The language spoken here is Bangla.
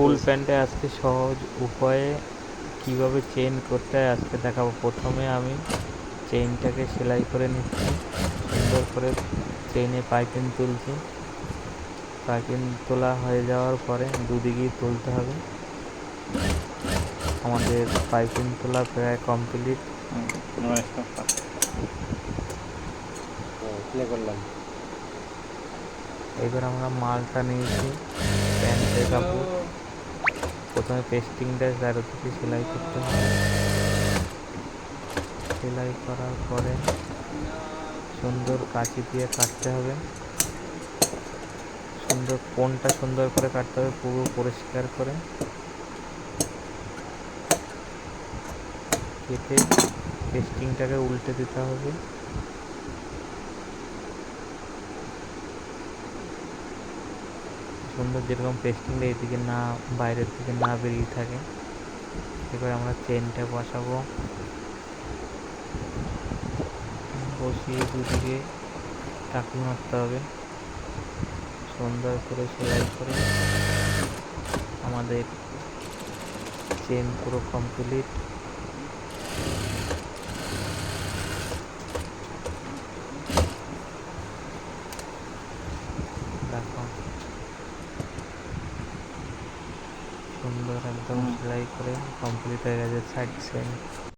ফুল প্যান্টে আজকে সহজ উপায়ে কিভাবে চেইন করতে হয় আজকে দেখাবো। প্রথমে আমি চেইনটাকে সেলাই করে নিচ্ছি, সুন্দর করে চেইনে পাইপিং তুলছি। পাইপিং তোলা হয়ে যাওয়ার পরে দুদিকেই তুলতে হবে। আমাদের পাইপিং তোলা প্রায় কমপ্লিট। এবার আমরা মালটা নিয়েছি প্যান্টের কাপড়। প্রথমে পেস্টিংটা চারোদিকে সেলাই করতে হবে। সেলাই করার পরে সুন্দর কাঁচি দিয়ে কাটতে হবে। কোণটা সুন্দর করে কাটতে হবে, পুরো পরিষ্কার করে কেটে পেস্টিংটাকে উল্টে দিতে হবে। সুন্দর যেরকম পেস্টিংটা এইদিকে না বাইরের দিকে না বেরিয়ে থাকে। এবার আমরা চেনটা বসাবো, বসিয়ে দুদিকে টাকি মারতে হবে। সুন্দর করে সেলাই করে আমাদের চেন পুরো কমপ্লিট। দেখো সুন্দর একদম সেলাই করে কমপ্লিট হয়ে গেছে সাইড চেন।